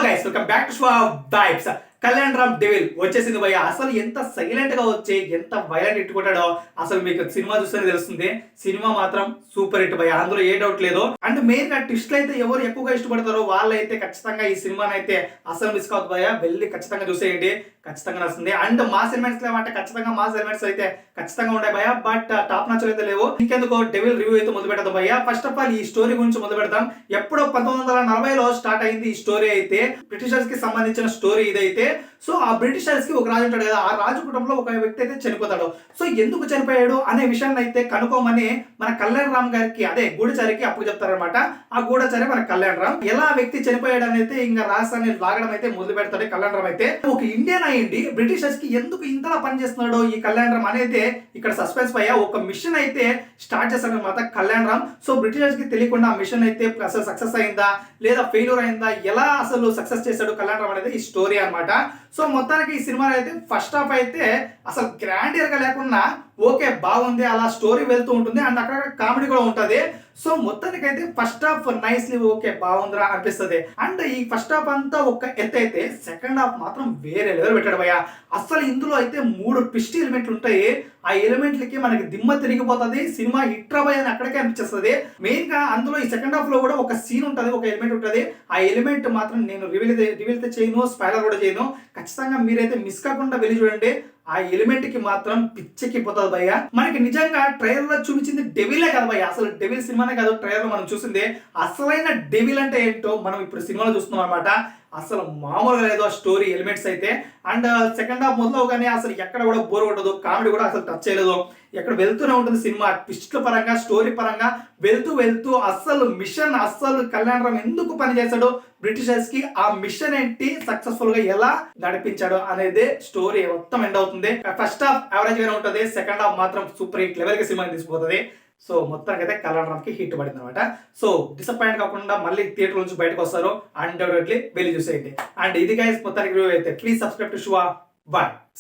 Guys welcome back to vibes. Kalyan Ram devil వచ్చేసింది భయ్య. అసలు ఎంత సైలెంట్ గా వచ్చి ఎంత వైలెంట్ హిట్ కొట్టాడో అసలు మీకు సినిమా చూస్తేనే తెలుస్తుంది. సినిమా మాత్రం సూపర్ హిట్ భయ్య, అందులో ఏ డౌట్ లేదు. అండ్ మెయిన్ గా ట్విస్ట్లు అయితే ఎవరు ఎక్కువగా ఇష్టపడతారో వాళ్ళైతే ఖచ్చితంగా ఈ సినిమాని అయితే అసలు మిస్ కావద్దు భయ్య. వెళ్ళి ఖచ్చితంగా చూసేయండి, ఖచ్చితంగా నచ్చుతుంది. అండ్ మాస్ ఎలిమెంట్స్ లేవంటే ఖచ్చితంగా మాస్ ఎలిమెంట్స్ అయితే ఖచ్చితంగా ఉంటాయి భయ్య, బట్ టాప్ నాచ్ అయితే లేవు. ఇంకెందుకు డెవిల్ రివ్యూ అయితే మొదలు పెడతాం భయ్య. ఫస్ట్ ఆఫ్ ఆల్ ఈ స్టోరీ గురించి మొదలు పెడతాం. ఎప్పుడో 1940లో స్టార్ట్ అయింది ఈ స్టోరీ అయితే. బ్రిటిషర్స్ కి సంబంధించిన స్టోరీ ఇదైతే. సో ఆ బ్రిటిషర్స్ కి ఒక రాజు ఉంటాడు కదా, ఆ రాజు కుటుంబంలో ఒక వ్యక్తి అయితే చనిపోతాడు. సో ఎందుకు చనిపోయాడు అనే విషయాన్ని అయితే కనుక్కోమని మన కళ్యాణ్ రామ్ గారికి, అదే గూఢచారికి అప్పుడు చెప్తారనమాట. ఆ గూఢచారి మన కళ్యాణ్ రామ్. ఎలా వ్యక్తి చనిపోయాడు అనేది ఇంకా రాసాన్ని లాగడం అయితే మొదలు పెడతాడు కళ్యాణ్ రామ్ అయితే. ఒక ఇండియన్ అయ్యింది బ్రిటిషర్స్ కి ఎందుకు ఇంతలా పనిచేస్తున్నాడు ఈ కళ్యాణ్ రామ్ అనేది ఇక్కడ సస్పెన్స్ పయ్యా. ఒక మిషన్ అయితే స్టార్ట్ చేస్తాడు అనమాట కళ్యాణ్ రామ్. సో బ్రిటిషర్స్ కి తెలియకుండా ఆ మిషన్ అయితే అసలు సక్సెస్ అయిందా లేదా ఫెయిల్యూర్ అయిందా, ఎలా అసలు సక్సెస్ చేశాడు కళ్యాణ్ రామ్ అనేది ఈ స్టోరీ అనమాట. సో మొత్తానికి ఈ సినిమాలో అయితే ఫస్ట్ హాఫ్ అయితే అసలు గ్రాండియర్ గా లేకుండా ఓకే బాగుంది, అలా స్టోరీ వెళ్తూ ఉంటుంది. అండ్ అక్కడ కామెడీ కూడా ఉంటుంది. సో మొత్తానికి అయితే ఫస్ట్ హాఫ్ నైస్లీ ఓకే బాగుందిరా అనిపిస్తుంది. అండ్ ఈ ఫస్ట్ హాఫ్ అంతా ఒక ఎత్తు అయితే సెకండ్ హాఫ్ మాత్రం వేరే లెవెల్ పెట్టాడు భయ్య. అసలు ఇందులో అయితే 3 ట్విస్ట్ ఎలిమెంట్లు ఉంటాయి. ఆ ఎలిమెంట్లకి మనకి దిమ్మ తిరిగిపోతుంది. సినిమా హిట్ రాబోయే అని అక్కడికే అనిపిస్తుంది. మెయిన్ గా అందులో ఈ సెకండ్ హాఫ్ లో కూడా ఒక సీన్ ఉంటుంది, ఒక ఎలిమెంట్ ఉంటుంది. ఆ ఎలిమెంట్ మాత్రం నేను రివీల్ అయితే చేయను, స్పాయిలర్ కూడా చేయను. ఖచ్చితంగా మీరైతే మిస్ కాకుండా వెళ్ళి చూడండి. ఆ ఎలిమెంట్ కి మాత్రం పిచ్చెక్కిపోతుంది భయ్య. మనకి నిజంగా ట్రైలర్ లో చూపించింది డెవిలే కదా భయ్య, అసలు డెవిల్ సినిమానే కాదు ట్రైలర్ లో మనం చూసింది. అసలైన డెవిల్ అంటే ఏంటో మనం ఇప్పుడు సినిమాలో చూస్తున్నాం అనమాట. అసలు మామూలుగా లేదు ఆ స్టోరీ ఎలిమెంట్స్ అయితే. అండ్ సెకండ్ హాఫ్ మొదలవగానే అసలు ఎక్కడ కూడా బోర్ కొట్టదు, కామెడీ కూడా అసలు టచ్ చేయలేదు. ఎక్కడ వెళ్తూనే ఉంటుంది సినిమా, ట్విస్ట్ల పరంగా స్టోరీ పరంగా వెళ్తూ అస్సలు మిషన్ అస్సలు కళ్యాణ్ రామ్ ఎందుకు పని చేశాడు బ్రిటిషర్స్ కి, ఆ మిషన్ ఏంటి సక్సెస్ఫుల్ గా ఎలా నడిపించాడు అనేది స్టోరీ మొత్తం ఎండ్ అవుతుంది. ఫస్ట్ హాఫ్ యావరేజ్ గానే ఉంటుంది, సెకండ్ హాఫ్ మాత్రం సూపర్ హిట్ లెవెల్ కి సినిమాని తీసుకుపోతుంది. సో మొత్తానికి అయితే కళ్యాణ్ రామ్ కి హిట్ పడింది అనమాట. సో డిసప్పాయింట్ కాకుండా మళ్ళీ థియేటర్ నుంచి బయటకు వస్తారు, అన్డౌటెడ్లీ వెళ్ళి చూసేయండి. అండ్ ఇది గైస్ మొత్తానికి రివ్యూ అయితే. Please subscribe to Shiva. Bye.